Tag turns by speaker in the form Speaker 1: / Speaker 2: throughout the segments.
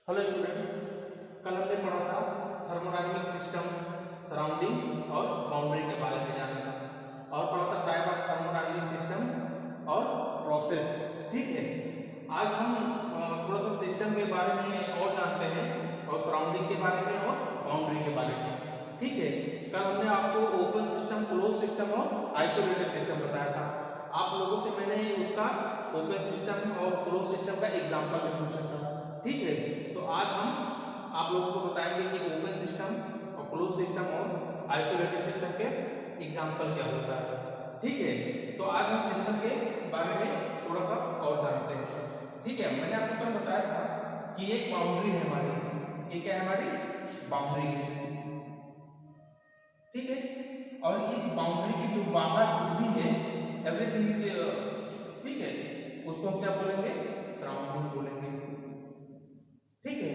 Speaker 1: Hello student, कल हमने पढ़ा था थर्मोडायनेमिक सिस्टम, सराउंडिंग और बाउंड्री के बारे में जाना था और पढ़ा था टाइप ऑफ थर्मोडायनेमिक सिस्टम और प्रोसेस। ठीक है, आज हम थोड़ा सा सिस्टम के बारे में और जानते हैं और सराउंडिंग के बारे में और बाउंड्री के बारे में। ठीक है, कल हमने आपको ओपन सिस्टम, क्लोज सिस्टम और आइसोलेटेड सिस्टम बताया था। आप लोगों से मैंने उसका ओपन सिस्टम और क्लोज सिस्टम का एग्जाम्पल भी पूछा था। ठीक है, तो आज हम आप लोगों को बताएंगे कि ओपन सिस्टम और क्लोज सिस्टम और आइसोलेटेड सिस्टम के एग्जाम्पल क्या होता है। ठीक है, तो आज हम सिस्टम के बारे में थोड़ा सा और जानते हैं। ठीक है, मैंने आपको कल बताया था कि एक बाउंड्री है हमारी, ये क्या है, हमारी बाउंड्री है। ठीक है, और इस बाउंड्री की जो बाहर कुछ भी है, एवरीथिंग, ठीक है, उसको हम क्या बोलेंगे, सराउंडिंग बोलेंगे। ठीक है,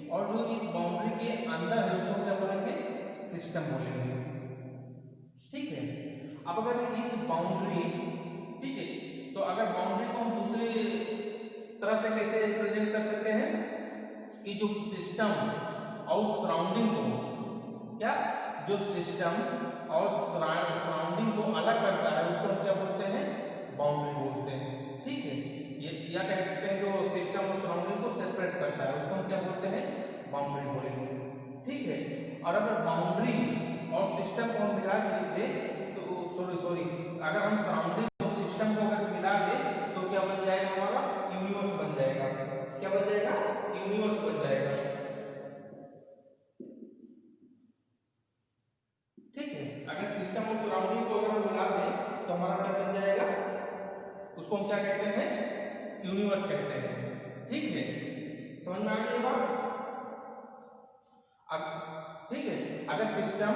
Speaker 1: और जो इस बाउंड्री के अंदर है उसको क्या बोलेंगे, सिस्टम बोलेंगे। ठीक है, अब अगर इस बाउंड्री, ठीक है, तो अगर बाउंड्री को हम दूसरे तरह से कैसे रिप्रेजेंट कर सकते हैं कि जो सिस्टम और सराउंडिंग को, क्या, जो सिस्टम और सराउंडिंग को अलग करता है उसको हम क्या बोलते हैं, बाउंड्री बोलते हैं। ठीक है, ये या कह सकते हैं जो सिस्टम और सराउंडिंग को सेपरेट करता है उसको हम क्या बोलते हैं, बाउंड्री बोलेंगे। ठीक है, और अगर बाउंड्री और सिस्टम को हम मिला दे तो सॉरी अगर हम सराउंडिंग और सिस्टम को अगर मिला दे तो क्या बन जाएगा, हमारा यूनिवर्स बन जाएगा। क्या बन जाएगा, यूनिवर्स बन जाएगा। ठीक है, अगर सिस्टम और सराउंडिंग को अगर हम मिला दें तो हमारा क्या बन जाएगा, उसको हम क्या कहते हैं, यूनिवर्स कहते हैं। ठीक है, समझ में आ गई बात। ठीक है, अगर सिस्टम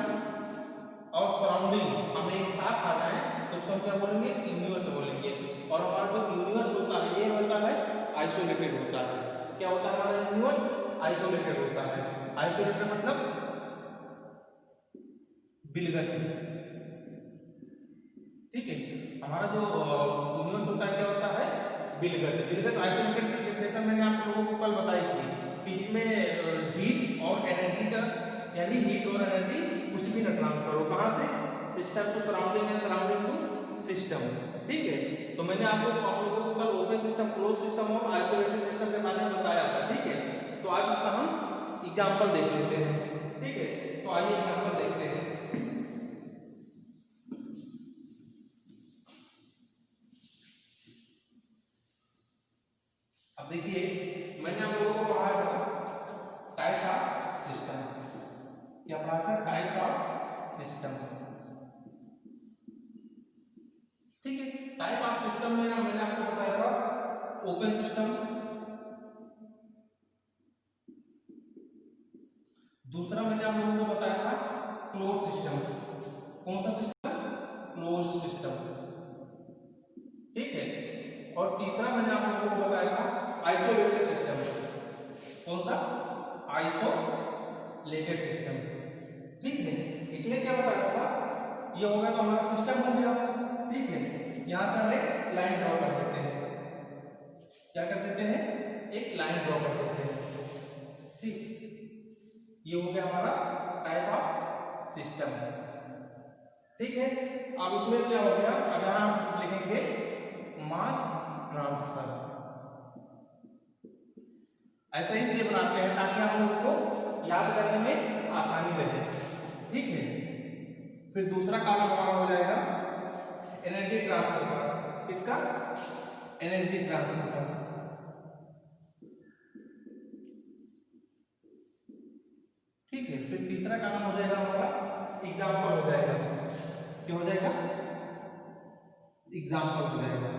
Speaker 1: और सराउंडिंग हम एक साथ आ जाए तो उसको हम क्या बोलेंगे, यूनिवर्स बोलेंगे। और हमारा जो यूनिवर्स होता है ये होता है आइसोलेटेड होता है। क्या होता है हमारा यूनिवर्स, आइसोलेटेड होता है। आइसोलेटेड मतलब विलगन। ठीक है, हमारा जो यूनिवर्स होता है क्या होता है, विलगन। विलगन आइसोलेटेड की डेफिनेशन मैंने आप लोगों को कल बताई थी कि इसमें हीट और एनर्जी का, यानी हीट और एनर्जी कुछ भी ना ट्रांसफर हो, कहां से, सिस्टम टू सराउंडिंग है, सराउंडिंग टू सिस्टम। ठीक है, तो मैंने आप लोगों को कल ओपन सिस्टम, क्लोज सिस्टम और आइसोलेटेड सिस्टम के बारे में बताया था। ठीक है, तो आज उसका हम एग्जांपल देख लेते हैं। ठीक है, तो आइए एग्जांपल देखते हैं। अब देखिए, मैंने आप लोगों को पढ़ाया था टाइप ऑफ सिस्टम। क्या पढ़ा था, टाइप ऑफ सिस्टम। ठीक है, टाइप ऑफ सिस्टम में ना मैंने आपको बताया था ओपन सिस्टम, दूसरा मैंने आप लोगों को बताया था क्लोज सिस्टम। कौन सा सिस्टम, क्लोज सिस्टम। ठीक है, और तीसरा मैंने आप लोगों को बताया था आइसोलेटेड सिस्टम। कौन सा, आइसोलेटेड सिस्टम। ठीक है, इसमें क्या बताया था, ये हो गया तो हमारा सिस्टम बन गया। ठीक है, यहां से हम एक लाइन ड्रॉ कर देते हैं। क्या कर देते हैं, एक लाइन ड्रॉ कर देते हैं। ठीक, ये हो गया हमारा टाइप ऑफ सिस्टम। ठीक है, अब इसमें क्या हो गया, अगर हम लिखेंगे मास ट्रांसफर, ऐसा इसलिए बनाते हैं ताकि हम लोगों को याद करने में आसानी रहे। ठीक है, फिर दूसरा कॉलम हमारा हो जाएगा एनर्जी ट्रांसफर का। किसका, एनर्जी ट्रांसफर का। ठीक है, फिर तीसरा कॉलम हो जाएगा हमारा एग्जाम्पल हो जाएगा। क्या हो जाएगा, एग्जाम्पल हो जाएगा।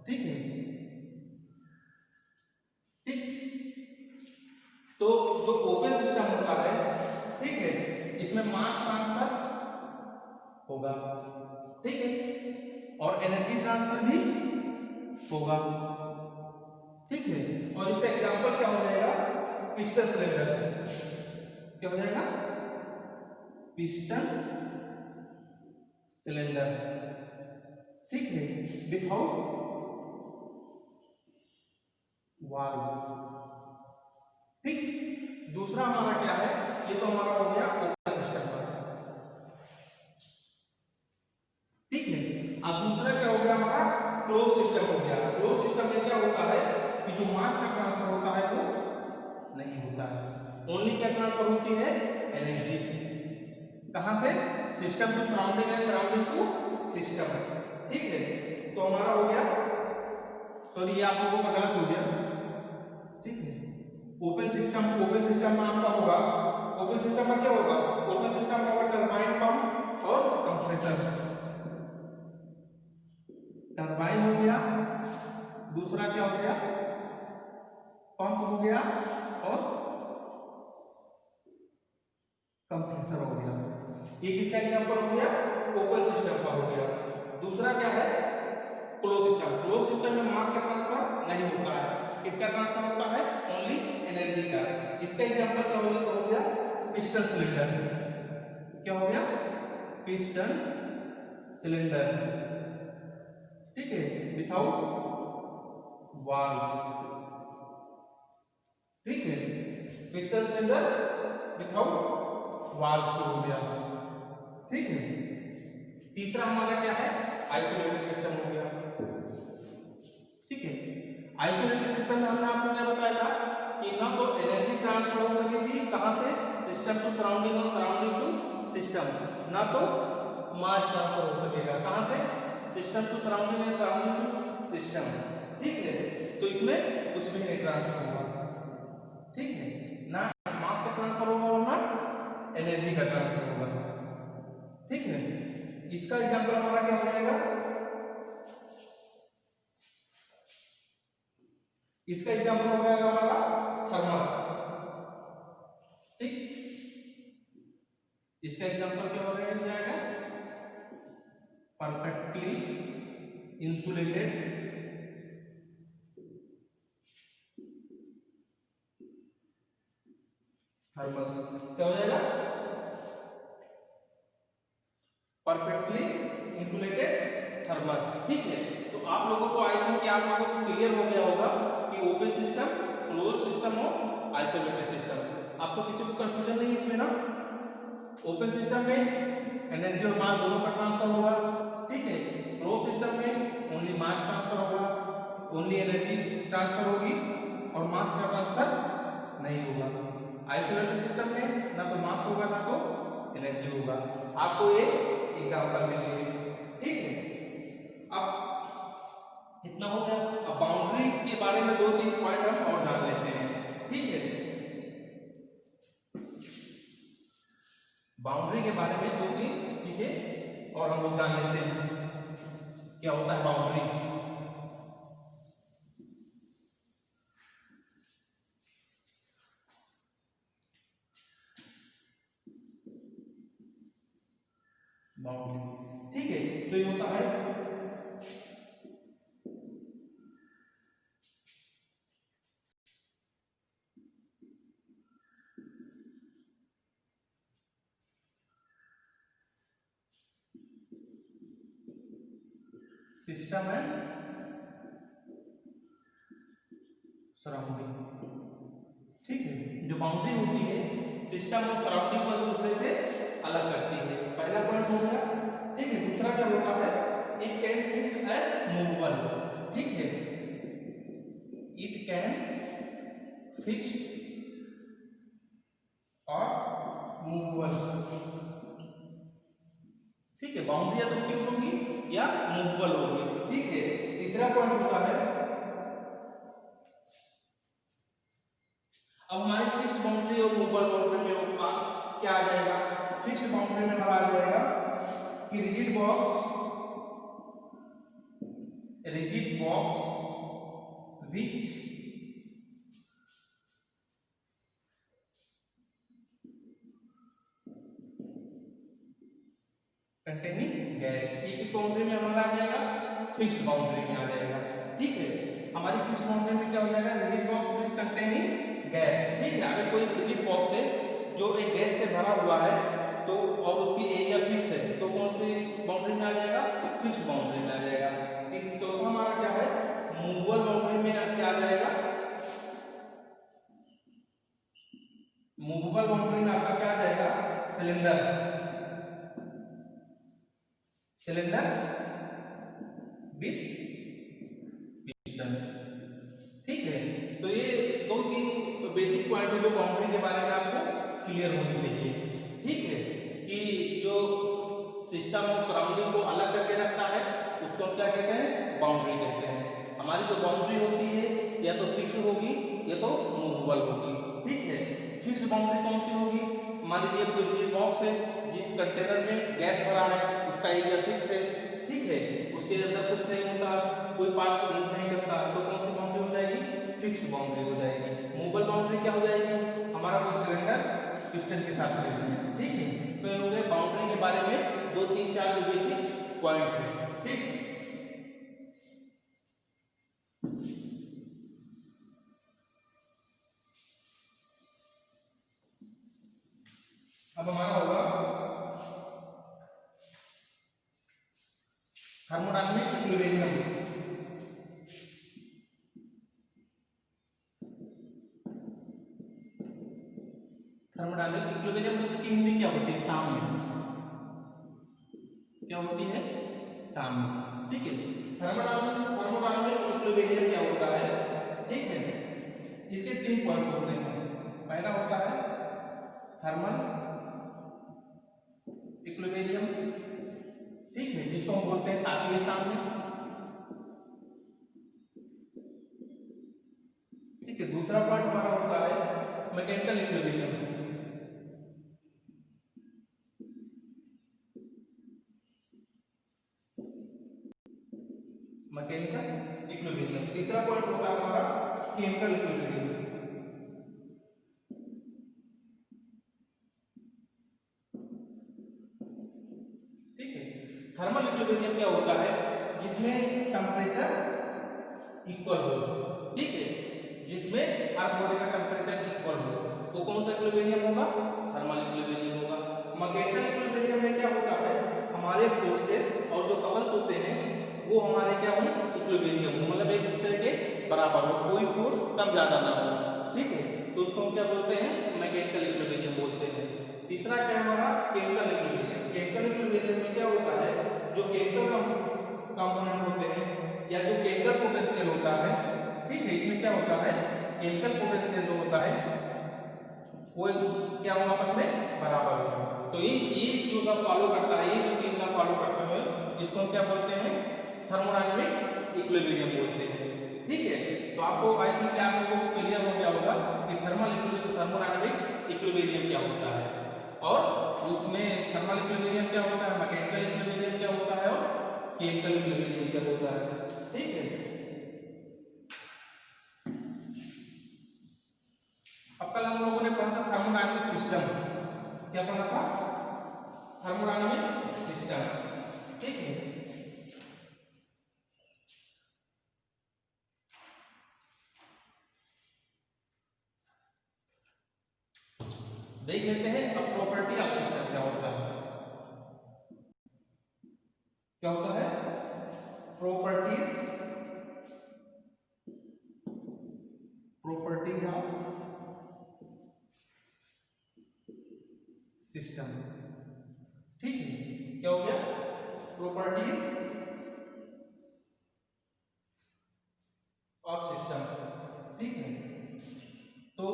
Speaker 1: ठीक है, ठीक, तो जो ओपन सिस्टम होता है, ठीक है, इसमें मास ट्रांसफर होगा। ठीक है, और एनर्जी ट्रांसफर भी होगा। ठीक है, और इसका एग्जांपल क्या हो जाएगा, पिस्टन सिलेंडर। क्या हो जाएगा, पिस्टन सिलेंडर। ठीक है, विथआउट वाल्व। दूसरा हमारा क्या है, ये तो हमारा हो गया ओपन सिस्टम का, ठीक है। अब दूसरा क्या हो गया हमारा क्लोज सिस्टम हो गया। क्लोज सिस्टम में क्या होता है कि जो मास का ट्रांसफर होता है वो नहीं होता है, ओनली क्या ट्रांसफर होती है, एनर्जी। कहां से, सिस्टम टू सराउंडिंग है, सराउंडिंग टू सिस्टम है, ठीक है। तो हमारा हो गया, सॉरी ये आप लोगों का गलत हो गया, ठीक है। ओपन सिस्टम में आपका होगा, ओपन सिस्टम में क्या होगा, ओपन सिस्टम में होगा टरबाइन, पंप और कंप्रेसर। टरबाइन हो गया, दूसरा क्या हो गया, पंप हो गया और कंप्रेसर हो गया। ये किसका एग्जांपल हो गया, ओपन सिस्टम का हो गया। दूसरा क्या है, क्लोज सिस्टम। क्लोज सिस्टम में मास का ट्रांसफर नहीं होता है, किसका ट्रांसफर होता है, ओनली एनर्जी का। इसका एग्जांपल क्या हो गया, पिस्टन सिलेंडर। क्या हो गया, पिस्टन सिलेंडर, ठीक है, विथआउट वाल्व, ठीक है। पिस्टन सिलेंडर विथआउट वाल्व हो गया, ठीक है। तीसरा हमारा क्या है, आइसोलेटेड सिस्टम हो गया, ठीक है। आइसोलेटेड सिस्टम में हमने आपको क्या बताया था कि ना तो एनर्जी ट्रांसफर हो सकेगी, कहां से, सिस्टम टू सराउंडिंग और सराउंडिंग टू सिस्टम, ना तो मास ट्रांसफर हो सकेगा, कहां से, सिस्टम टू सराउंडिंग है, सराउंडिंग टू सिस्टम, ठीक है। तो इसमें कुछ भी नहीं ट्रांसफर होगा, ठीक है, ना मास का ट्रांसफर होगा और ना एनर्जी का ट्रांसफर होगा, ठीक है। इसका एग्जांपल हमारा क्या हो जाएगा, इसका एग्जांपल हो जाएगा हमारा थर्मस, ठीक। इसका एग्जांपल क्या हो जाएगा, परफेक्टली इंसुलेटेड थर्मस। क्या हो जाएगा, परफेक्टली इंसुलेटेड थर्मस, ठीक है। तो आप लोगों को आई थिंक कि आप लोगों को क्लियर हो गया होगा कि ओपन सिस्टम, क्लोज सिस्टम और आइसोलेटेड सिस्टम। अब तो किसी को कंफ्यूजन नहीं इसमें ना। ओपन सिस्टम में एनर्जी और मास दोनों का ट्रांसफर होगा, ठीक है। क्लोज सिस्टम में ओनली मास ट्रांसफर होगा, ओनली एनर्जी ट्रांसफर होगी और मास का ट्रांसफर नहीं होगा। आइसोलेटेड सिस्टम में ना तो मास होगा ना तो एनर्जी होगा। आपको ये एग्जांपल मिल गए, ठीक है। अब इतना हो गया। अब बाउंड्री के बारे में 2-3 पॉइंट हम और जान लेते हैं, ठीक है। बाउंड्री के बारे में 2-3 चीजें और हम लोग जान लेते हैं, क्या होता है बाउंड्री। बाउंड्री, ठीक है। तो ये होता है सिस्टम एंड सराउंडिंग, ठीक है। जो बाउंड्री होती है सिस्टम और सराउंडिंग को एक दूसरे से अलग करती है, पहला पॉइंट हो गया, ठीक है। दूसरा क्या होता है, it can fix and movable, ठीक है। इट कैन फिक्स और मूवेबल, ठीक है। बाउंड्री या तो फिक्स होगी या मूवेबल होगी, ठीक है। तीसरा पॉइंट होता है, अब हमारी फिक्स बाउंड्री और मूवेबल बाउंड्री में होगा क्या आ जाएगा, फिक्स बाउंड्री में हमारा आ जाएगा कि rigid box which containing gas, ये किस बाउंड्री में हमारा आ जाएगा, फिक्स्ड बाउंड्री में आ जाएगा, ठीक है। हमारी फिक्स्ड बाउंड्री में क्या हो जाएगा, rigid box which containing gas, ठीक है। अगर कोई रिजिड बॉक्स है जो एक गैस से भरा हुआ है तो और उसकी एरिया फिक्स है तो कौन सी बाउंड्री में आ जाएगा, फिक्स्ड बाउंड्री में आ जाएगा। चौथा हमारा क्या है, मूवेबल बाउंड्री में क्या आ जाएगा, मूवेबल बाउंड्री में आपका क्या आ जाएगा, सिलेंडर, सिलेंडर विथ पिस्टन। ठीक है, तो ये दो तीन बेसिक पॉइंट है जो बाउंड्री के बारे में आपको क्लियर होनी चाहिए। ठीक है, कि जो सिस्टम और सराउंडिंग को अलग करके रखता है उसको हम क्या कहते हैं, बाउंड्री कहते हैं। हमारी जो बाउंड्री होती है या तो फिक्स होगी या तो मूवेबल होगी। ठीक है, फिक्स बाउंड्री कौन सी होगी, मान लीजिए कोई बॉक्स है जिस कंटेनर में गैस भरा है उसका एरिया फिक्स है। ठीक है, उसके अंदर कुछ नहीं होता, कोई पार्ट मूव नहीं करता, तो कौन सी बाउंड्री हो जाएगी, फिक्स्ड बाउंड्री हो जाएगी। मूवेबल बाउंड्री क्या हो जाएगी, हमारा कोई सिलेंडर पिस्टन के साथ है। ठीक है, तो ये हो गए बाउंड्री के बारे में दो तीन चार जो बेसिक पॉइंट है। ठीक, अब हमारा होगा थर्मोडायनामिक इक्विलिब्रियम। थर्मोडायनामिक इक्विलिब्रियम मतलब कि हिंदी क्या होती है, साम्य, क्या होती है, साम्य। ठीक है, थर्मोडायनामिक इक्विलिब्रियम क्या होता है, ठीक है, इसके तीन पॉइंट होते हैं। पहला होता है थर्मल इक्विलिब्रियम, ठीक है, जिसको हम बोलते हैं तापीय साम्य। ठीक है, दूसरा पॉइंट हमारा होता है मैकेनिकल इक्विलिब्रियम। Mechanical equilibrium. तीसरा पॉइंट होता है हमारा केमिकल इक्विलिब्रियम। ठीक है, थर्मल इक्विलिब्रियम क्या होता है, जिसमें टेम्परेचर इक्वल हो। ठीक है, जिसमें हर बॉडी का टेम्परेचर इक्वल हो, तो कौन सा इक्विलिब्रियम होगा, थर्मल इक्विलिब्रियम होगा। मैकेनिकल इक्विलिब्रियम में क्या होता है, हमारे फोर्सेस और जो कपल्स होते हैं वो हमारे क्या हो, इक्विलिब्रियम हो, मतलब एक दूसरे के बराबर हो, कोई फोर्स कम ज्यादा ना हो। ठीक है, तो उसको हम क्या बोलते हैं, मैकेनिकल इक्विलिब्रियम बोलते हैं। तीसरा क्या है हमारा, केमिकल इक्विलिब्रियम। केमिकल इक्विलिब्रियम में क्या होता है, जो केमिकल कंपोनेंट होते हैं या जो केमिकल पोटेंशियल होता है, ठीक है, इसमें क्या होता है, केमिकल पोटेंशियल जो होता है वो क्या हो, आपस में बराबर होता है। तो ये जो सब फॉलो करता है, ये जो तीन का फॉलो करते हुए इसको हम क्या बोलते हैं, थर्मोडायनामिक इक्विलिब्रियम बोलते हैं। ठीक है, तो आपको आई थिंक आप लोगों को क्लियर हो गया होगा कि थर्मोडायनामिक इक्विलिब्रियम क्या होता है, और उसमें थर्मल इक्विलिब्रियम क्या होता है, मैकेनिकल इक्विलिब्रियम क्या होता है, और केमिकल इक्विलिब्रियम क्या होता है। ठीक है, अब कल हम लोगों ने पढ़ा था थर्मोडायनामिक सिस्टम। क्या पढ़ा था, थर्मोडायनामिक सिस्टम। ठीक है, देख लेते हैं अब प्रॉपर्टी ऑफ सिस्टम क्या होता है। क्या होता है, प्रॉपर्टीज ऑफ सिस्टम। ठीक है, क्या हो गया, प्रॉपर्टीज ऑफ सिस्टम। ठीक है, तो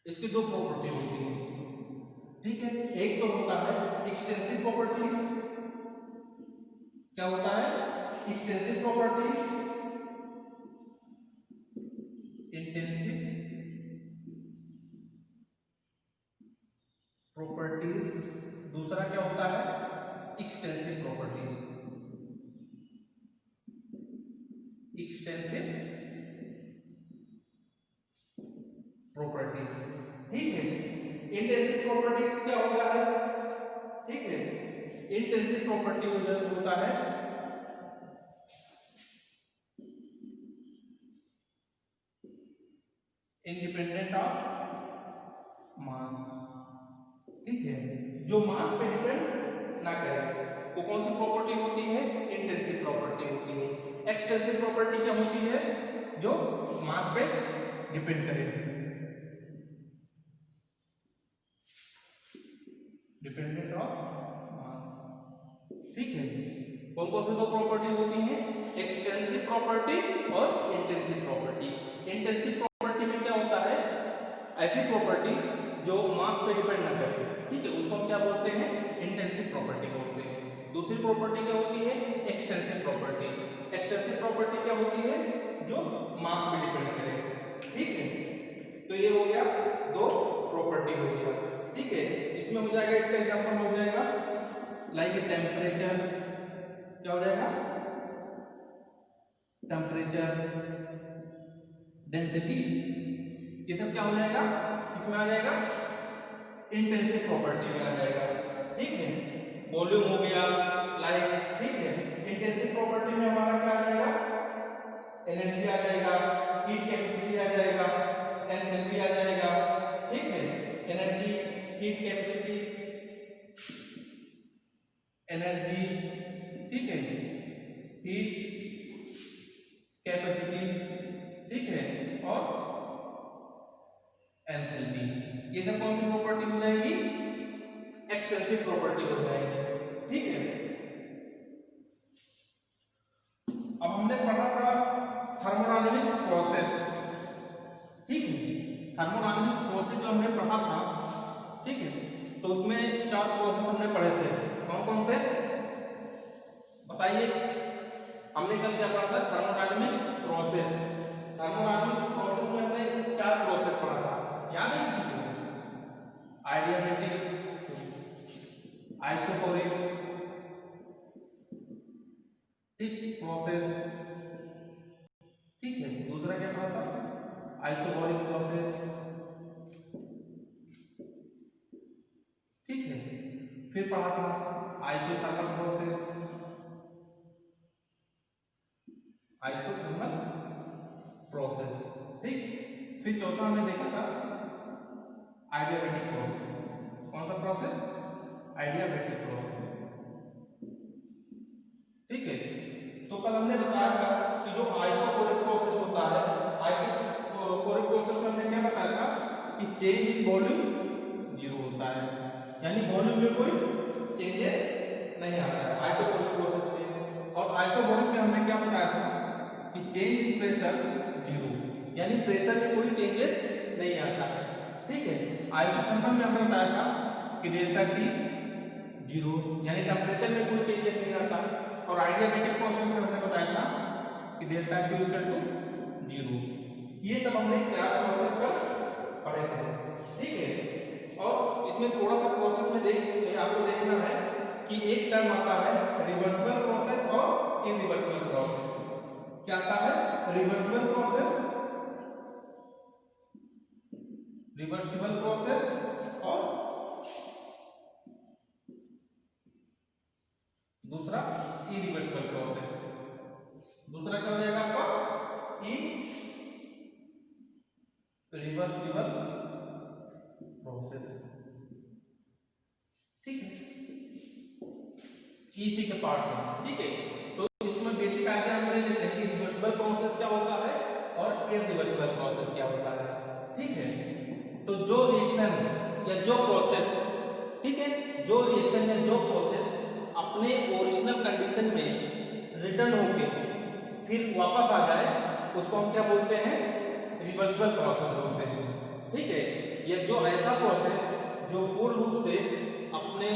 Speaker 1: इसकी दो प्रॉपर्टी होती है। ठीक है, एक तो होता है एक्सटेंसिव प्रॉपर्टीज। क्या होता है, एक्सटेंसिव प्रॉपर्टीज, इंटेंसिव प्रॉपर्टीज। दूसरा क्या होता है, एक्सटेंसिव प्रॉपर्टीज, एक्सटेंसिव प्रॉपर्टीज। ठीक है, इंटेंसिव प्रॉपर्टीज क्या होता है, ठीक है, इंटेंसिव प्रॉपर्टी होता है इंडिपेंडेंट ऑफ मास। ठीक है, जो मास पे डिपेंड ना करे, वो कौन सी प्रॉपर्टी होती है, इंटेंसिव प्रॉपर्टी होती है। एक्सटेंसिव प्रॉपर्टी क्या होती है, जो मास पे डिपेंड करे, डिपेंडेंट ऑफ मास। ठीक है, कौन कौन सी दो प्रॉपर्टी होती हैं, एक्सटेंसिव प्रॉपर्टी और इंटेंसिव प्रॉपर्टी। इंटेंसिव प्रॉपर्टी में क्या होता है, ऐसी प्रॉपर्टी जो मास पे डिपेंड ना करे, ठीक है, उसको हम क्या बोलते हैं, इंटेंसिव प्रॉपर्टी बोलते हैं। दूसरी प्रॉपर्टी क्या होती है, एक्सटेंसिव प्रॉपर्टी। एक्सटेंसिव प्रॉपर्टी क्या होती है, जो मास पे डिपेंड करे। ठीक है, तो ये हो गया दो प्रॉपर्टी हो गया। ठीक है, इसमें हो जाएगा, इसका एग्जांपल हो जाएगा लाइक टेम्परेचर, क्या हो जाएगा, टेम्परेचर, डेंसिटी, ये सब क्या हो जाएगा, इसमें आ जाएगा इंटेंसिव प्रॉपर्टी में आ जाएगा। ठीक है, वॉल्यूम हो गया लाइक, ठीक है, इंटेंसिव प्रॉपर्टी में हमारा क्या आ जाएगा, एनर्जी आ जाएगा, हीट कैपेसिटी आ जाएगा, एंथैल्पी आ जाएगा। ठीक है, एनर्जी, हीट कैपेसिटी, एनर्जी, ठीक है, हीट कैपेसिटी, ठीक है, और एंथैल्पी, ये सब कौन सी प्रॉपर्टी हो जाएगी, एक्सटेंसिव प्रॉपर्टी हो जाएगी। ठीक है, अब हमने पढ़ा था थर्मोडायनेमिक्स प्रोसेस। ठीक है, थर्मोडायनेमिक्स प्रोसेस जो हमने पढ़ा था, ठीक है, तो उसमें 4 प्रोसेस हमने पढ़े थे। कौन कौन से बताइए, हमने कल क्या पढ़ा था, थर्मोडायनेमिक्स प्रोसेस। थर्मोडायनेमिक्स प्रोसेस में हमने 4 प्रोसेस पढ़ा था, याद है किसी को, आइडियाबैटिक, आइसोकोरिक, ठीक, प्रोसेस। ठीक है, दूसरा क्या पढ़ा था, आइसोकोरिक प्रोसेस। ठीक है, फिर पढ़ा था आइसोथर्मल प्रोसेस, आइसोथर्मल प्रोसेस। ठीक, फिर चौथा हमने देखा था आइडियाबैटिक प्रोसेस। कौन सा प्रोसेस, आइडियाबैटिक प्रोसेस। ठीक है, तो कल हमने बताया था कि जो आइसोकोरिक प्रोसेस होता है, आइसोकोरिक प्रोसेस में हमने क्या बताया था कि चेंज इन वॉल्यूम 0 होता है, यानी वॉल्यूम में कोई चेंजेस नहीं आता है आइसोकोरिक प्रोसेस में। और आइसोकोरिक से हमने क्या बताया था कि चेंज इन प्रेशर 0, यानी प्रेशर में कोई चेंजेस नहीं आता है। ठीक है, आइसोथर्मल में हमने बताया था कि डेल्टा T 0, यानी टेम्परेचर में कोई चेंजेस नहीं आता। और आइडियाबैटिक प्रोसेस में हमने बताया था कि डेल्टा Q = 0। ये सब हमने 4 प्रोसेस पर पढ़े थे। ठीक है, और इसमें थोड़ा सा प्रोसेस में आपको देखना है कि एक टर्म आता है रिवर्सिबल प्रोसेस और इरिवर्सिबल प्रोसेस। क्या आता है, रिवर्सिबल प्रोसेस, रिवर्सिबल प्रोसेस और दूसरा इरिवर्सिबल प्रोसेस। दूसरा क्या हो जाएगा आपका, इरिवर्सिबल प्रोसेस। ठीक है, इसी के पार्ट में। ठीक है, तो इसमें बेसिक आइडिया हम ले लेते हैं कि रिवर्सिबल प्रोसेस क्या होता है और इरिवर्सिबल प्रोसेस क्या होता है। ठीक है, तो जो रिएक्शन या जो प्रोसेस, ठीक है, जो रिएक्शन या जो प्रोसेस अपने ओरिजिनल कंडीशन में रिटर्न होके फिर वापस आ जाए, उसको हम क्या बोलते हैं, रिवर्सिबल प्रोसेस बोलते हैं। ठीक है, ये जो ऐसा प्रोसेस जो पूर्ण रूप से अपने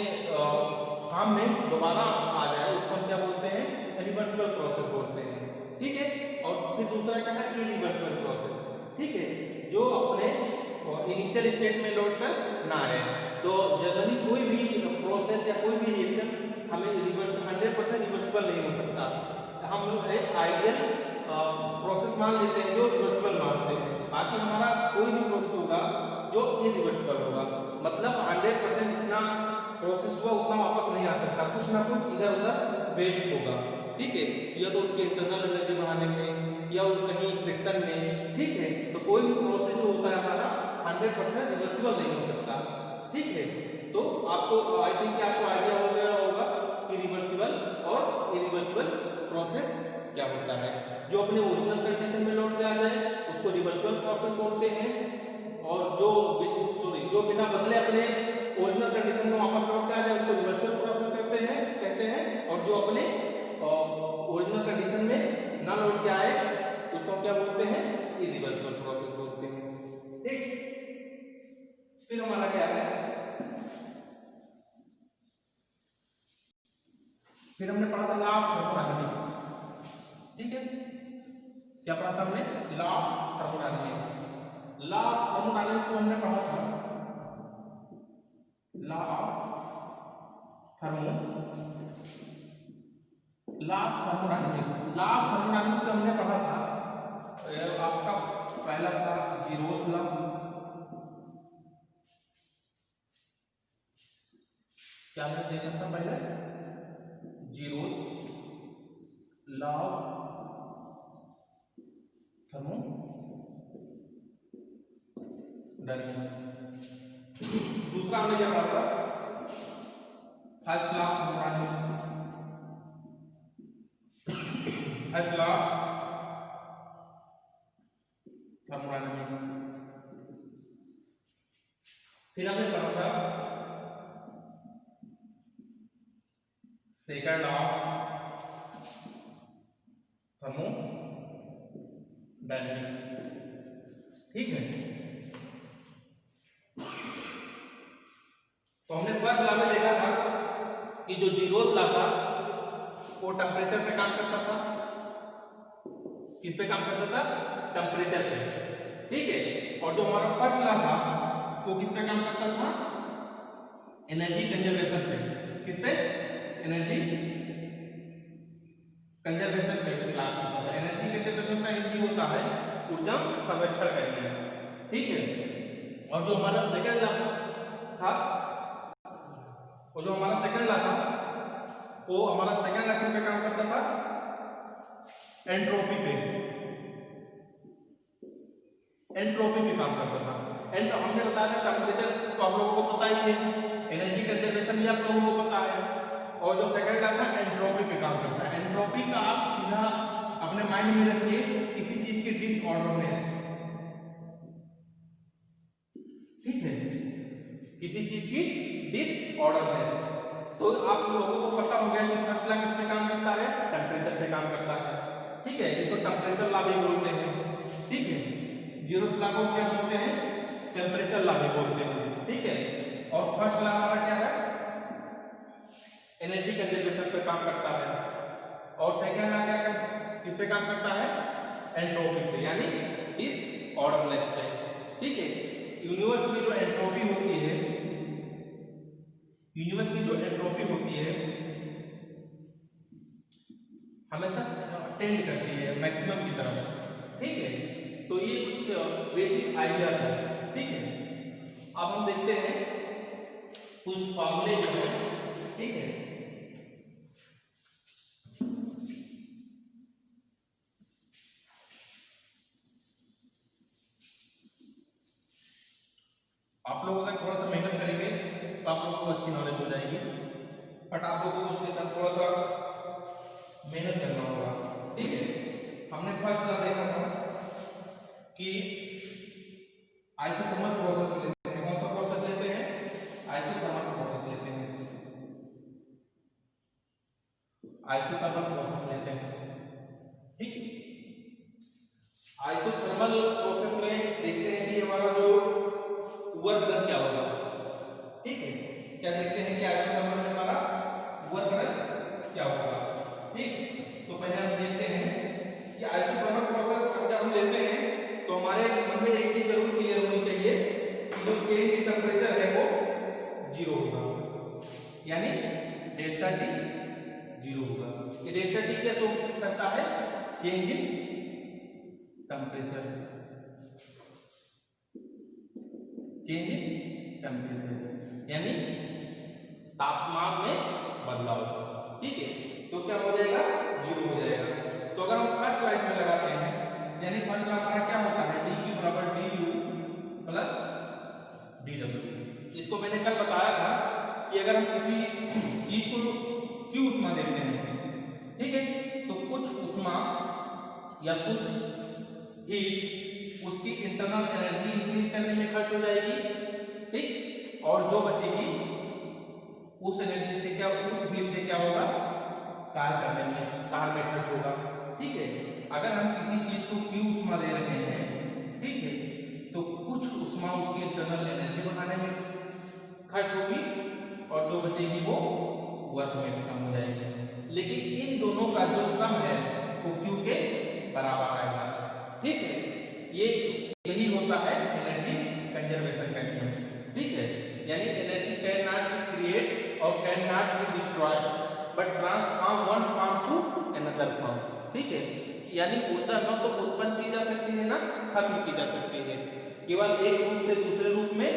Speaker 1: फॉर्म में दोबारा आ जाए, उसको हम क्या बोलते हैं, रिवर्सिबल प्रोसेस बोलते हैं। ठीक है, और फिर दूसरा क्या है, इरिवर्सिबल प्रोसेस। ठीक है, जो अपने इनिशियल स्टेट में लौट कर ना आए। तो जनरली कोई भी प्रोसेस या कोई भी रिएक्शन हमें 100% रिवर्सिबल नहीं हो सकता। हम एक आइडियल प्रोसेस मान लेते हैं जो रिवर्सिबल मानते हैं, बाकी हमारा कोई भी प्रोसेस होगा जो इरिवर्सिबल होगा, मतलब 100% जितना प्रोसेस हुआ उतना वापस नहीं आ सकता, कुछ ना कुछ इधर उधर वेस्ट होगा। ठीक है, या तो उसके इंटरनल एनर्जी बढ़ाने में या कहीं फ्रिक्शन में। ठीक है, तो कोई भी प्रोसेस जो होता है हमारा 100% रिवर्सिबल नहीं हो सकता। ठीक है, तो आपको आई थिंक आपको आइडिया हो गया होगा कि रिवर्सिबल और इरिवर्सिबल प्रोसेस क्या होता है। जो अपने ओरिजिनल कंडीशन में लौट के आ जाए उसको रिवर्सिबल प्रोसेस बोलते हैं, और जो बिना बदले अपने ओरिजिनल कंडीशन में वापस लौट के आ जाए उसको रिवर्सिबल प्रोसेस कहते हैं, और जो अपने ओरिजिनल कंडीशन में ना लौट के आए उसको क्या बोलते हैं, इरिवर्सिबल प्रोसेस बोलते हैं। ठीक, फिर हमारा क्या है, फिर हमने पढ़ा था लॉ ऑफ थर्मोडायनामिक्स। ठीक है, क्या पढ़ा था हमने, law of thermodynamics. Law of thermodynamics में हमने पढ़ा था law of thermodynamics. Law of thermodynamics में हमने पढ़ा था आपका पहला था जीरोथ लॉ। क्या हमने देखा था पहले, जीरोथ लॉ ऑफ थर्मोडायनामिक्स। दूसरा हमने क्या पढ़ा था, first law of thermodynamics. First law of thermodynamics. फिर हमने पढ़ा था सेकंड लॉ ऑफ थर्मोडायनामिक्स। ठीक है, तो हमने फर्स्ट लॉ में देखा था कि जो जीरोथ लॉ था वो टेम्परेचर पे काम करता था। किस पे काम करता था, टेम्परेचर पे। ठीक है, और जो हमारा फर्स्ट लॉ था वो किस पे काम करता था, एनर्जी कंजर्वेशन पे। किस पे, एनर्जी कंजर्वेशन पे काम करता था। एनर्जी कंजर्वेशन का हिंदी होता है ऊर्जा संरक्षण करना। ठीक है, और जो हमारा सेकंड लॉ था, वो जो हमारा सेकंड लॉ था वो हमारा सेकंड लॉ किस पे काम करता था, एंट्रोपी पे। एंट्रोपी पे काम करता था। हमने बताया था टेम्परेचर तो आप लोगों को पता ही है, एनर्जी कंजर्वेशन भी आप लोगों को पता है, और जो सेकंड लॉ था एंट्रोपी पे काम करता है। एंट्रोपी का आप सीधा अपने माइंड में रखिए, किसी चीज की डिसऑर्डरनेस। ठीक है, किसी चीज की डिसऑर्डरनेस। तो आप लोगों को पता हो गया कि फर्स्ट लॉ किस पे काम करता है, टेम्परेचर पे काम करता है। ठीक है, इसको टेम्परेचर लॉ भी बोलते हैं। ठीक है, जीरोथ लॉ को क्या बोलते हैं, टेम्परेचर लॉ भी बोलते हैं। ठीक है, और फर्स्ट लॉ हमारा क्या है, एनर्जी कंजर्वेशन पे काम करता है, और सेकंड लॉ क्या किस पे काम करता है, एंट्रोपी पे, यानी डिसऑर्डरनेस पे। ठीक है, यूनिवर्स में जो एंट्रोपी होती है, यूनिवर्स की जो एंट्रोपी होती है हमेशा टेंड करती है मैक्सिमम की तरफ। ठीक है, तो ये कुछ बेसिक आइडिया था। ठीक है, अब हम देखते हैं कुछ फॉर्मूले जो है। ठीक है, आप लोग अगर थोड़ा सा मेहनत करेंगे तो आप लोगों को अच्छी नॉलेज हो जाएगी, बट आप लोगों को उसके साथ थोड़ा सा मेहनत करना होगा। ठीक है, हमने फर्स्ट लॉ देखा था कि आइसोथर्मल प्रोसेस लेते हैं। कौन सा प्रोसेस लेते हैं, आइसोथर्मल प्रोसेस लेते हैं। आइसोथर्मल प्रोसेस लेते हैं। ठीक, आइसोथर्मल प्रोसेस में देखते हैं कि हमारा जो वर्क डन क्या होगा। ठीक है, क्या देखते हैं कि आइसोथर्मल में हमारा वर्क डन क्या होगा। ठीक, तो पहले हम देखते हैं कि आइसोथर्मल प्रोसेस जब हम लेते हैं तो हमारे मन में एक चीज जरूर क्लियर होनी चाहिए कि जो चेंज इन टेम्परेचर है वो जीरो होगा, यानी डेल्टा टी जीरो होगा। ये डेल्टा टी क्या शो करता है, change in temperature. Change in temperature यानी तापमान में बदलाव। ठीक है, तो क्या हो जाएगा, जीरो हो जाएगा। तो अगर हम फर्स्ट लॉ इसमें लगाते हैं, यानी फर्स्ट लॉ हमारा क्या होता है, डी की बराबर D you plus D W. इसको मैंने कल बताया था कि अगर हम किसी चीज को क्यू उष्मा देते हैं, ठीक है, तो कुछ उष्मा या कुछ हीट उसकी इंटरनल एनर्जी इंक्रीज करने में खर्च हो जाएगी, ठीक, और जो बचेगी उस एनर्जी से क्या, उस हीट से क्या होगा, कार्य में खर्च होगा, ठीक है। अगर हम किसी चीज को Q ऊष्मा दे रहे हैं, ठीक है, तो कुछ ऊष्मा उसकी इंटरनल एनर्जी बनाने में खर्च होगी और जो बचेगी वो वर्क में खत्म हो जाएगी। लेकिन इन दोनों का जो सम है वो Q के बराबर आएगा, ठीक है। ये यही होता है एनर्जी कंजर्वेशन टेक्निक, ठीक है। यानी energy can not be create और can not be destroy but transform one form to another form, ठीक है। यानी ऊर्जा न तो उत्पन्न की जा सकती है ना खत्म की जा सकती है, केवल एक रूप से दूसरे रूप में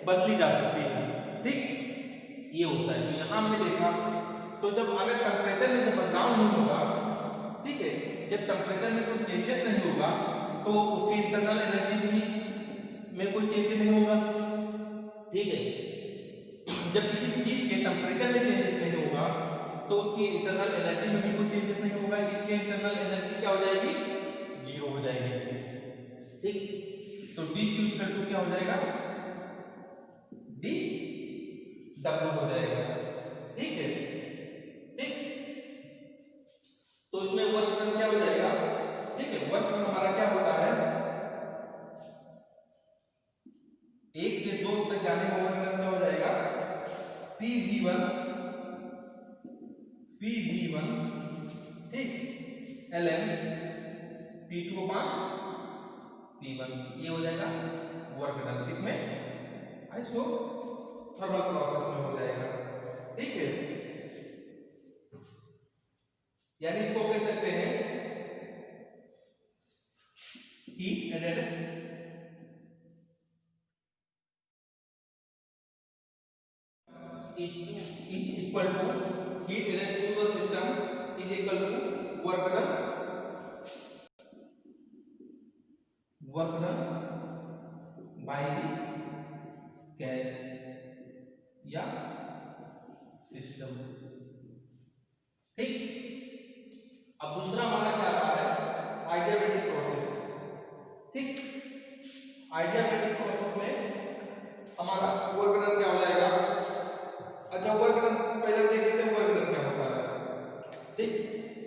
Speaker 1: बदली जा सकती है, ठीक, ये होता है। तो यहाँ हमने देखा, तो जब अगर टेम्परेचर में जब बदलाव नहीं होगा, ठीक है, जब टेम्परेचर में कोई चेंजेस नहीं होगा तो उसकी इंटरनल एनर्जी भी में कोई चेंज नहीं होगा, ठीक है। जब किसी चीज के टेम्परेचर में चेंजेस नहीं होगा तो उसकी इंटरनल एनर्जी में भी कोई चेंजेस नहीं होगा, इसकी इंटरनल एनर्जी क्या हो जाएगी, जीरो हो जाएगी, ठीक। तो डी क्यू इक्वल टू क्या हो जाएगा, डी डब्ल्यू हो जाएगा, ठीक है, ठीक। तो इसमें वर्क डन क्या हो जाएगा, ठीक है। वर्क डन हमारा क्या होता है, 1 से 2 तक जाने का वर्क डन क्या हो जाएगा, PV1 ठीक, ln P2 अपान P1, ये हो जाएगा वर्क डन, इसमें आइसोथर्मल प्रोसेस में हो जाएगा, ठीक है। यानी इसको कह सकते हैं heat added is equal to heat added to the system is equal to work done by the gas या सिस्टम, ठीक। अब दूसरा हमारा क्या आता है, आइडियाबैटिक प्रोसेस, ठीक। आइडियाबैटिक प्रोसेस में हमारा वर्क डन क्या हो जाएगा, अच्छा वर्क डन पहले देख लेते हैं वर्क डन क्या होता है, ठीक।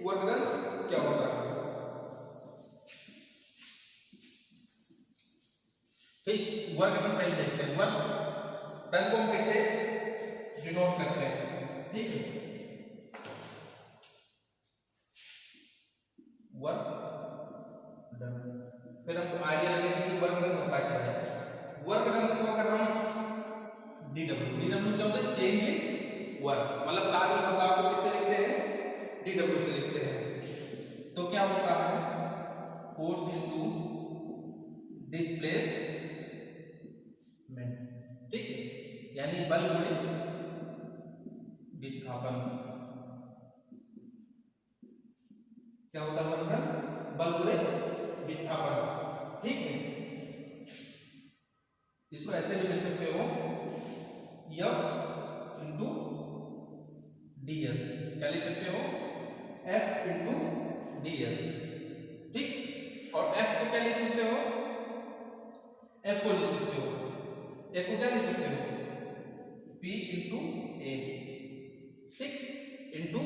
Speaker 1: वर्क डन क्या होता है, ठीक। वर्क डन पहले देखते हैं, वर्क डन को हम कैसे डिनोट करते हैं, ठीक है। वर्क डन, फिर हमको आइडिया लगेगा कि वर्क डन होता क्या है। वर्क डन को अगर हम डीडब्ल्यू क्या होता है, चेंज इन वर्क, मतलब कार्य में बदलाव को किससे लिखते हैं, डीडब्ल्यू से लिखते हैं। तो क्या होता है, फोर्स इनटू डिस्प्लेसमेंट, ठीक है। यानी बल गुणे विस्थापन, क्या होता है वर्क डन, बल गुणे विस्थापन, ठीक है। इसको ऐसे भी लिख सकते हो F इंटू ds, क्या लिख सकते हो, F इंटू ds, ठीक। और F को क्या लिख सकते हो, F को लिख सकते हो, F को क्या लिख सकते हो, P इंटू A, ठीक, इंटू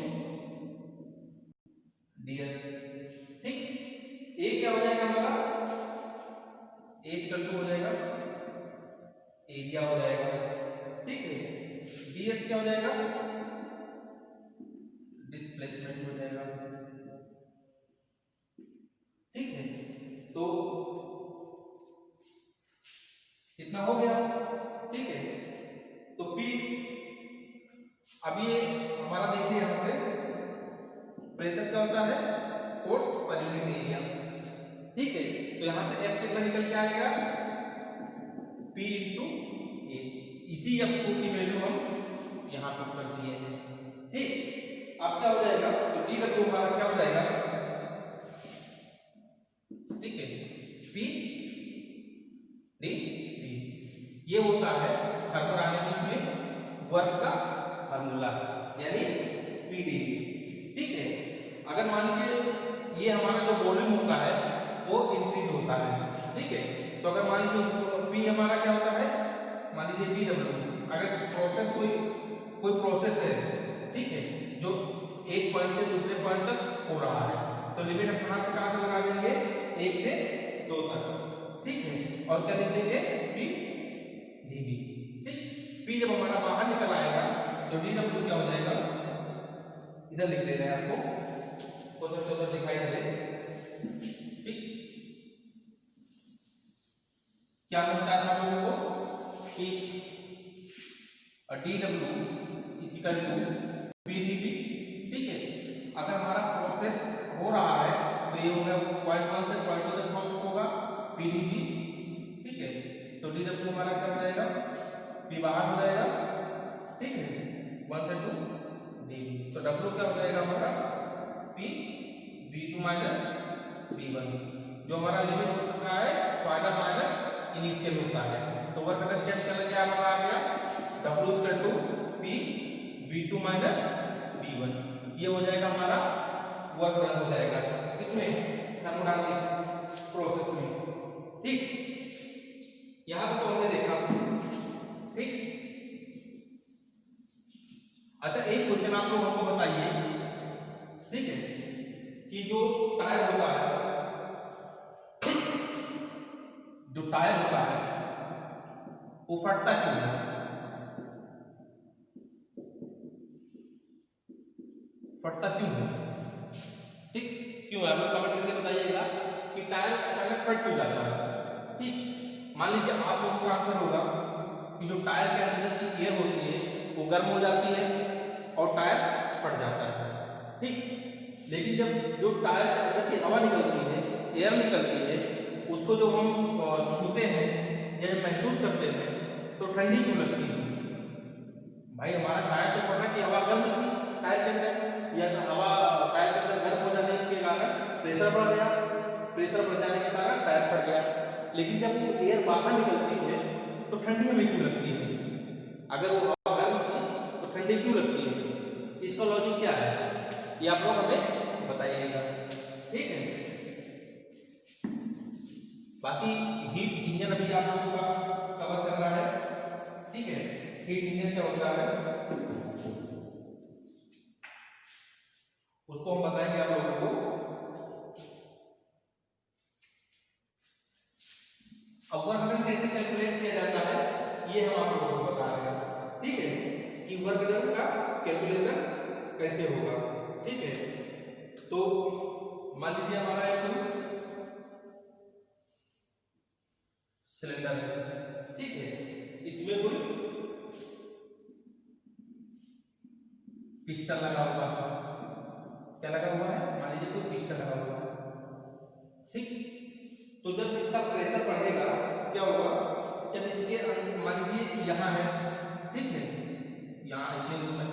Speaker 1: ds, ठीक। A क्या हो जाएगा हमारा, A इक्वल टू हो जाएगा एरिया हो जाएगा, ठीक है। ds क्या हो जाएगा, डिस्प्लेसमेंट हो जाएगा, ठीक है। तो इतना हो गया, ठीक है। तो P, अब ये हमारा देखिए यहां से प्रेशर क्या होता है, फोर्स पर यूनिट एरिया, ठीक है। तो यहां से F कितना निकल के आएगा, P इंटू ए, इसी F की वैल्यू हम यहाँ पे कर दिए हैं, ठीक। अब क्या हो जाएगा, तो डी डब्ल्यू हमारा क्या हो जाएगा, ठीक है, P डी पी, ये होता है थर्मोडायनेमिक्स में वर्क का फार्मूला, यानी पीडी, ठीक है। अगर मान लीजिए ये हमारा जो वॉल्यूम होता है वो इंक्रीज होता है, ठीक है। तो अगर मान लीजिए पी हमारा क्या होता है, मान लीजिए डी डब्ल्यू, अगर प्रोसेस कोई प्रोसेस है, ठीक है, जो एक पॉइंट से दूसरे पॉइंट तक हो रहा है, तो लिमिट हम कहां से लगा देंगे, 1 से 2 तक, ठीक है। और क्या लिख देंगे, पी डीवी, ठीक। पी जब हमारा बाहर निकल आएगा तो डी डब्ल्यू क्या हो जाएगा, इधर लिख दे रहे हैं आपको, उधर दिखाई दे, ठीक। क्या बनता है हम लोगों को कि D W equal to P D V, ठीक है। अगर हमारा प्रोसेस हो रहा है तो ये हो गया पॉइंट 1 से पॉइंट 2 तक प्रोसेस होगा, पी डीवी, ठीक है। तो डी डब्ल्यू हमारा क्या हो जाएगा, पी बाहर हो जाएगा, ठीक है, 1 से 2 डी। तो डब्ल्यू क्या हो जाएगा हमारा, पी v2 माइनस v1, जो हमारा लिमिट हो चुका है फाइनल माइनस इनिशियल होता है। तो वर्क डन क्या निकल गया हमारा, आ गया W equal to P v2 minus v1, ये हो जाएगा हमारा वर्क डन हो जाएगा इसमें थर्मोडायनामिक्स प्रोसेस में, ठीक। यहां तक तो हमने देखा, ठीक। अच्छा एक क्वेश्चन आप लोग हमको बताइए, ठीक है, कि जो टायर होता है, जो टायर होता है वो फटता क्यों है, फटता क्यों है, ठीक, क्यों है, आप लोग कमेंट करके बताइएगा कि टायर अचानक फट क्यों जाता है, ठीक। मान लीजिए आप लोगों का आंसर होगा कि जो टायर के अंदर की एयर होती है वो गर्म हो जाती है और टायर फट जाता है, ठीक। लेकिन जब जो टायर के अंदर की हवा निकलती है, एयर निकलती है, उसको जो हम छूते हैं या महसूस करते हैं तो ठंडी क्यों लगती है, भाई हमारा टायर तो फटा कि हवा गर्म थी टायर के अंदर, या हवा टायर के अंदर गर्म हो जाने के कारण प्रेशर बढ़ गया, प्रेशर बढ़ जाने के कारण टायर फट गया। लेकिन जब वो एयर बाहर निकलती है तो ठंडी हमें क्यों लगती है, अगर वो हवा गर्म थी तो ठंडी क्यों लगती है, इसका लॉजिक क्या है, ये आप लोग हमें बताइएगा, ठीक है। बाकी हीट इंजन अभी आप लोगों का कवर करना है, ठीक है। हीट इंजन क्या होता है उसको हम बताएंगे आप लोगों को। अब वर्क डन कैसे कैलकुलेट किया जाता है ये हम आप लोगों को बता रहे हैं, ठीक है, कि वर्क डन का कैलकुलेशन कैसे होगा, ठीक है। तो मान लीजिए हमारा एक सिलेंडर है, ठीक है, इसमें कोई पिस्टन लगा हुआ है, क्या लगा हुआ है, मान लीजिए कोई पिस्टन लगा हुआ है, ठीक। तो जब इसका प्रेशर बढ़ेगा क्या होगा, जब इसके मान लीजिए यहाँ है, ठीक है, यहाँ इतने दूर तक,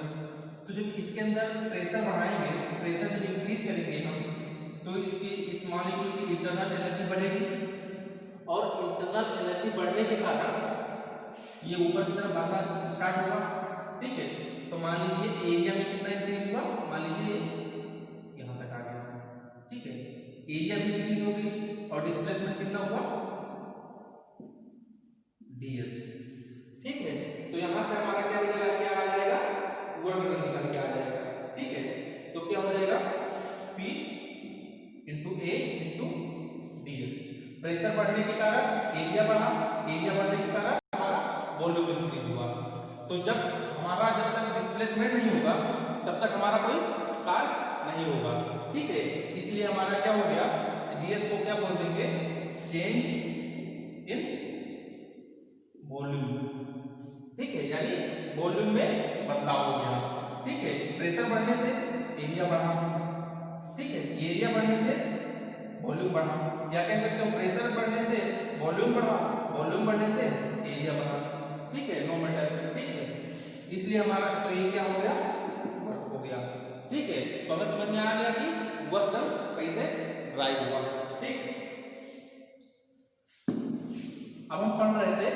Speaker 1: तो जब इसके अंदर प्रेशर बढ़ाएंगे, प्रेशर जब इंक्रीज करेंगे हम, तो इसकी इस मॉलिक्यूल की इंटरनल एनर्जी बढ़ेगी, और इंटरनल एनर्जी बढ़ने के कारण ये ऊपर की तरफ बढ़ना स्टार्ट होगा, ठीक है। तो मान लीजिए एरिया में कितना इंक्रीज हुआ, मान लीजिए यहाँ तक आ गया, ठीक है, एरिया भी इंक्रीज होगी और डिस्प्लेसमेंट कितना हुआ, ds, ठीक है। तो यहाँ से हमारा क्या निकल के आ जाएगा, वर्क डन निकल के आ जाएगा, ठीक है। तो क्या हो जाएगा, P into A into ds, pressure बढ़ने के कारण एरिया बढ़ा, एरिया बढ़ने के कारण हमारा वॉल्यूम इंक्रीज हुआ। तो जब तक डिस्प्लेसमेंट नहीं होगा तब तक हमारा कोई कार्य नहीं होगा, ठीक है। इसलिए हमारा क्या हो गया, ds को क्या बोल देंगे, चेंज इन वॉल्यूम, ठीक है, यानी वॉल्यूम में बदलाव हो गया, ठीक है। प्रेशर बढ़ने से एरिया बढ़ा, ठीक है, एरिया बढ़ने से वॉल्यूम बढ़ा, या कह सकते हो प्रेशर बढ़ने से वॉल्यूम बढ़ा, वॉल्यूम बढ़ने से एरिया बढ़ा, ठीक है, नो मैटर, ठीक है। इसलिए हमारा तो ये क्या हो गया, वर्क हो गया, ठीक है। तो हमें समझ में आ गया कि वर्क डन कैसे ड्राइव हुआ, ठीक। अब हम पढ़ रहे थे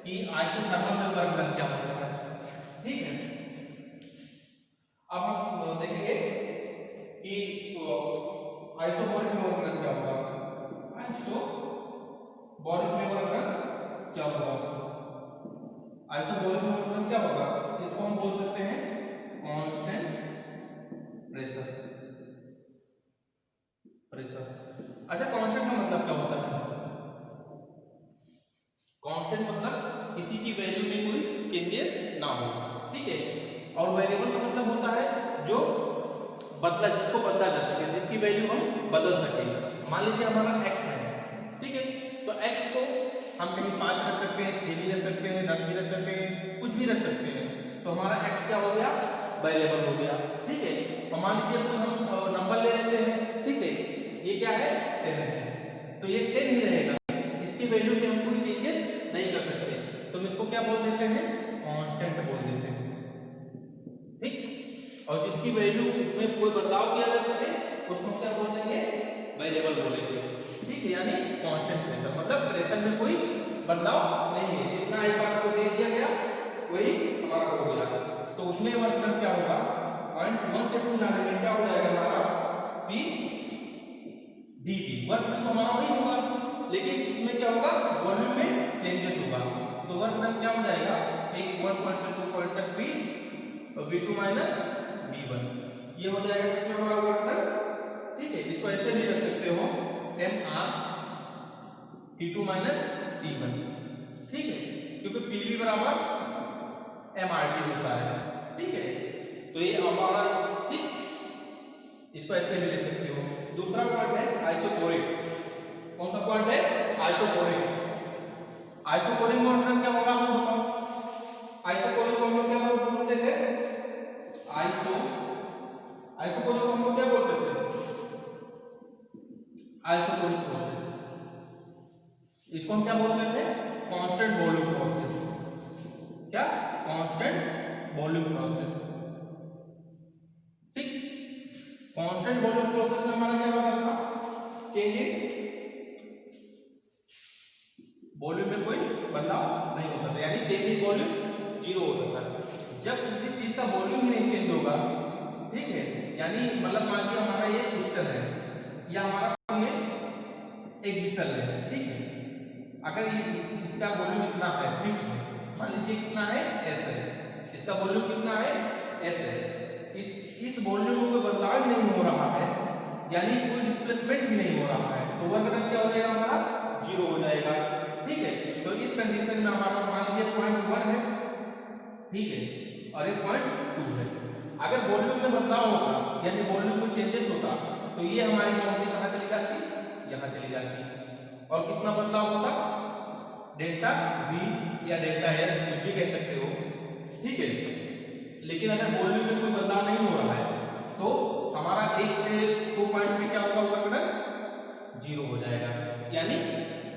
Speaker 1: कि आइसोथर्मल में वर्क डन क्या होता है, ठीक है। अब हम देखेंगे कि आइसोकोरिक मोशन क्या होगा, इसको हम बोल सकते हैं कांस्टेंट प्रेशर। अच्छा, कांस्टेंट का मतलब क्या होता है? कांस्टेंट मतलब किसी की वैल्यू में कोई चेंजेस ना हो, ठीक है। और वेरिएबल का मतलब होता है जो जिसको बदला जा सके, जिसकी वैल्यू हम बदल सके। मान लीजिए हमारा x है, ठीक है, तो x को हम कहीं 5 रख सकते हैं, 6 भी रख सकते हैं, 10 भी रख सकते हैं, कुछ भी रख सकते हैं। तो हमारा x क्या हो गया, वेरिएबल हो गया, ठीक है। और मान लीजिए कोई हम नंबर ले लेते हैं, ठीक है, ये क्या है 10 है, तो ये 10 ही रहेगा, इसकी वैल्यू में हम कोई चेंजेस नहीं कर सकते, तो हम इसको क्या बोल देते हैं, कांस्टेंट बोल देते हैं, ठीक। और जिसकी वैल्यू में कोई बदलाव किया जा सके उसको क्या बोल देंगे, वेरिएबल बोलेंगे, ठीक है। यानी कांस्टेंट प्रेशर मतलब प्रेशर में कोई बदलाव नहीं है, जितना एक बार को दे दिया गया वही हमारा हो गया। तो उसमें वर्क डन क्या होगा, पॉइंट 1 से 2 जाने में क्या हो जाएगा हमारा P dV, वर्क डन तो हमारा वही होगा, लेकिन इसमें क्या होगा, वॉल्यूम में चेंजेस होगा। तो वर्क डन क्या हो जाएगा, एक 1 पॉइंट से 2 पॉइंट तक P और V2 माइनस V1, ये हो जाएगा इसमें हमारा वर्क डन, ठीक है। इसको ऐसे भी रख सकते हो mr T2 माइनस T1, ठीक है, क्योंकि PV बराबर mRT होता है, ठीक है। तो ये हमारा, ठीक, इसको ऐसे भी ले सकते हो। दूसरा पॉइंट है आइसोकोरिक। कौन सा पॉइंट है, आइसोकोरिक। आइसोकोरिक वर्क डन क्या होगा, आपको बताओ। आइसोकोरिक को हम लोग क्या बोलते थे, आइसोकोरिक को हम लोग क्या बोलते थे, आइसोकोरिक प्रोसेस। इसको हम क्या बोलते थे, कांस्टेंट वॉल्यूम प्रोसेस। क्या, कांस्टेंट वॉल्यूम प्रोसेस, ठीक। कांस्टेंट वॉल्यूम प्रोसेस में हमारा क्या होता था, चेंज इन वॉल्यूम में कोई बदलाव नहीं होता था, यानी चेंज इन वॉल्यूम 0 होता था। जब किसी चीज का वॉल्यूम ही नहीं चेंज होगा, ठीक है, यानी मतलब मान लीजिए हमारा ये पिस्टन है या हमारा ये एक विसल है, ठीक है, अगर इसका वॉल्यूम इतना है, फिक्स है, मान लीजिए कितना है s है, इसका वॉल्यूम कितना है s है, इस वॉल्यूम में कोई बदलाव नहीं हो रहा है, यानी कोई डिस्प्लेसमेंट भी नहीं हो रहा है, तो वर्क डन क्या हो जाएगा, हमारा 0 हो जाएगा, ठीक है। तो इस कंडीशन में हमारा मान लीजिए पॉइंट 1 है, ठीक है, और ये पॉइंट 2 है। अगर वॉल्यूम में बदलाव होता, यानी वॉल्यूम में चेंजेस होता, तो ये हमारी क्वांटिटी कहां चली जाती, यहां चली जाती, और कितना बदलाव होता, डेल्टा V या डेल्टा S कुछ भी कह सकते हो, ठीक है। लेकिन अगर वॉल्यूम में कोई बदलाव नहीं हो रहा है तो हमारा 1 से 2 पॉइंट में क्या होगा, वर्क डन 0 हो जाएगा, यानी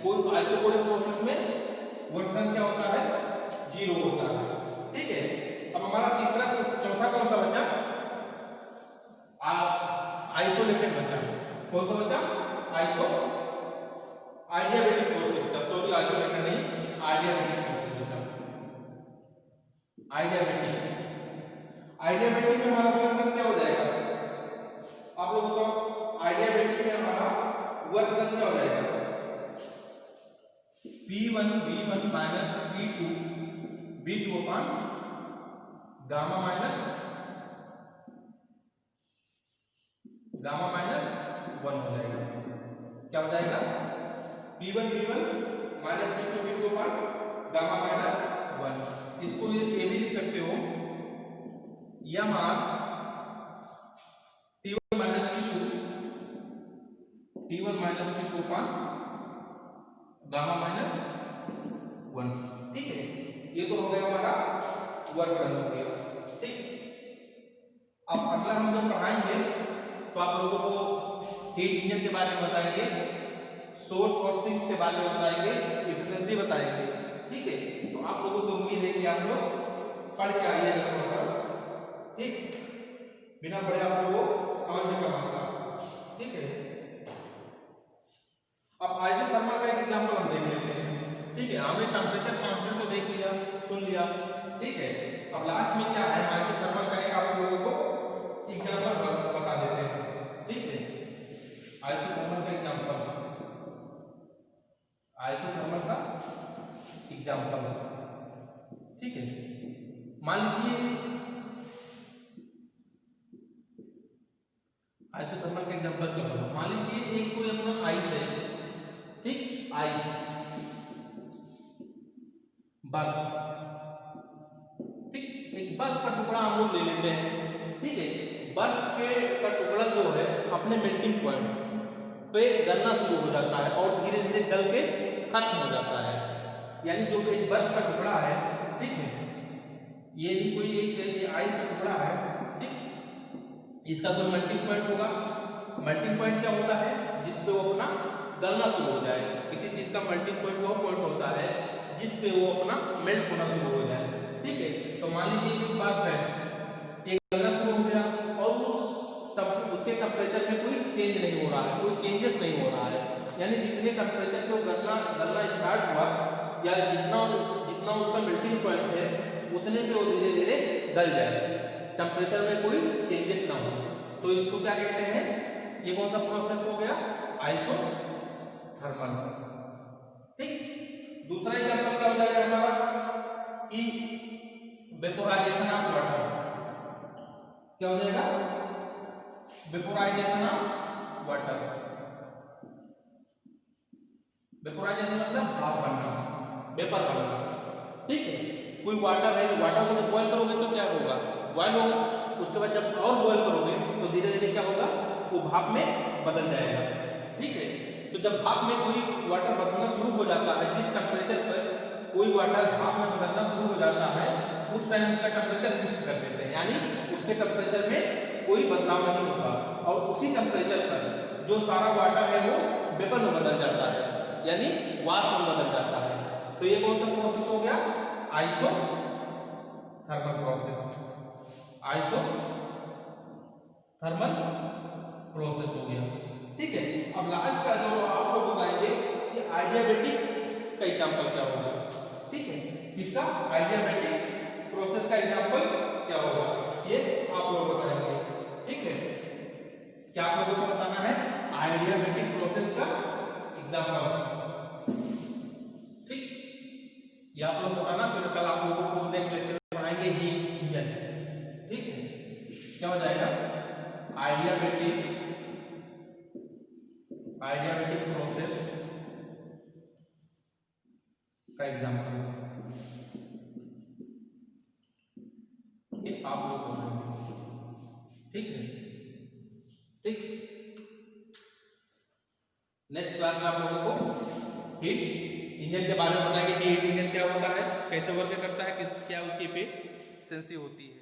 Speaker 1: कोई आइसोकोरिक प्रोसेस में वर्क डन क्या होता है, 0 होता है, ठीक है। अब हमारा चौथा कौन सा बचा, आइसोलेटेड बचा। कौन सा बचा, आइडियाबैटिक प्रोसेस बचा, सॉरी आइसोलेटेड नहीं, आइडियाबैटिक प्रोसेस बचा। आइडियाबैटिक में हमारा वर्क डन क्या हो जाएगा, आप लोग बताओ। आइडियाबैटिक में हमारा वर्क डन क्या हो जाएगा, P1 V1 minus P2 V2 upon gamma minus 1 हो जाएगा। क्या हो जाएगा, P1 V1 minus P2 V2 upon gamma minus 1। इसको ये भी लिख सकते हो, यह मान T1 minus P2 upon gamma minus 1, ठीक है। ये तो हो गया हमारा वर्क डन हो गया, ठीक। अब अगला हम जब पढ़ाएंगे तो आप लोगों को हीट इंजन के बारे में बताएंगे, सोर्स और सिंक के बारे में बताएंगे, एफिशिएंसी बताएंगे, ठीक है। तो आप लोगों से उम्मीद है कि आप लोग पढ़ के आइएगा थोड़ा सा, ठीक, बिना पढ़े आप लोगों को समझ में कम आता, ठीक है। अब आइसोथर्मल का एक एग्जांपल हम देख लेते हैं, ठीक है। हमने टेंपरेचर कांस्टेंट को देख लिया, सुन लिया, ठीक है। अब लास्ट में क्या है, आइसोथर्मल का एक आप लोगों को एग्जांपल बता देते हैं, ठीक है। आइसोथर्मल का एग्जांपल, ठीक है। आइसोथर्मल का एग्जांपल क्या होगा? मान लीजिए एक कोई अपना आइस है, ठीक, आइस, बर्फ, ठीक, एक बर्फ का टुकड़ा हम लोग ले लेते हैं, ठीक है। बर्फ का टुकड़ा जो है अपने मेल्टिंग पॉइंट पे गलना शुरू हो जाता है और धीरे धीरे गल के खत्म हो जाता है। यानी जो एक बर्फ का टुकड़ा है, ठीक है, ये भी कोई एक आइस का टुकड़ा है, ठीक, इसका कोई मेल्टिंग पॉइंट होगा। मेल्टिंग पॉइंट क्या होता है? जिस पे वो अपना गलना शुरू हो जाए। किसी चीज का मेल्टिंग पॉइंट वो पॉइंट होता है जिस पे वो अपना मेल्ट होना शुरू हो जाए, ठीक है। तो मान लीजिए कोई बर्फ है, एक गलना शुरू हो गया और उसके टेम्परेचर में कोई चेंज नहीं हो रहा है, कोई चेंजेस नहीं हो रहा है। यानी जितने टेम्परेचर पे गलना स्टार्ट हुआ या जितना उसका मेल्टिंग पॉइंट है उतने पे वो धीरे धीरे गल जाए, टेम्परेचर में कोई चेंजेस ना हो। तो इसको क्या कहते हैं? ये कौन सा प्रोसेस हो गया? आइसोथर्मल, ठीक। दूसरा एग्जांपल क्या हो जाएगा हमारा कि वेपोराइजेशन ऑफ वाटर। क्या हो जाएगा? Vaporisation of water. वेपोराइजेशन मतलब भाप बनना, वेपर बनना, ठीक है। कोई वाटर है, वाटर को जब बॉयल करोगे तो क्या होगा? बॉयल होगा। उसके बाद जब और बॉयल करोगे तो धीरे धीरे क्या होगा? वो भाप में बदल जाएगा, ठीक है। तो जब भाप में कोई वाटर बदलना शुरू हो जाता है, जिस टेम्परेचर पर कोई वाटर भाप में बदलना शुरू हो जाता है उस टाइम उसका टेम्परेचर फिक्स कर देते हैं। यानी उसके टेम्परेचर में कोई बदलाव नहीं होगा और उसी टेम्परेचर पर जो सारा वाटर है वो वेपर में बदल जाता है, यानी वाष्प में बदल जाता है। तो ये कौन सा प्रोसेस हो गया? Isothermal process. आइसोथर्मल प्रोसेस हो गया, ठीक है। अब लास्ट का जो आपको बताएंगे कि आइडियाबैटिक का एग्जांपल क्या होगा, ठीक है। इसका आइडियाबैटिक प्रोसेस का एग्जांपल क्या होगा ये आप लोग बताएंगे, ठीक है। क्या आप लोगों को बताना है? आइडियाबैटिक प्रोसेस का एग्जांपल, ठीक। ये आप लोग बताना, फिर कल आप लोगों को नेक्स्ट लेक्चर में पढ़ाएंगे हीट इंजन, ठीक है। क्या हो जाएगा? आइडियाबैटिक प्रोसेस का एग्जांपल, ये आप लोग बताएंगे, ठीक है, ठीक। नेक्स्ट क्लास में आप लोगों को हीट इंजन के बारे में बताएंगे कि हीट इंजन क्या होता है, कैसे वर्क करता है, क्या उसकी एफिशिएंसी होती है।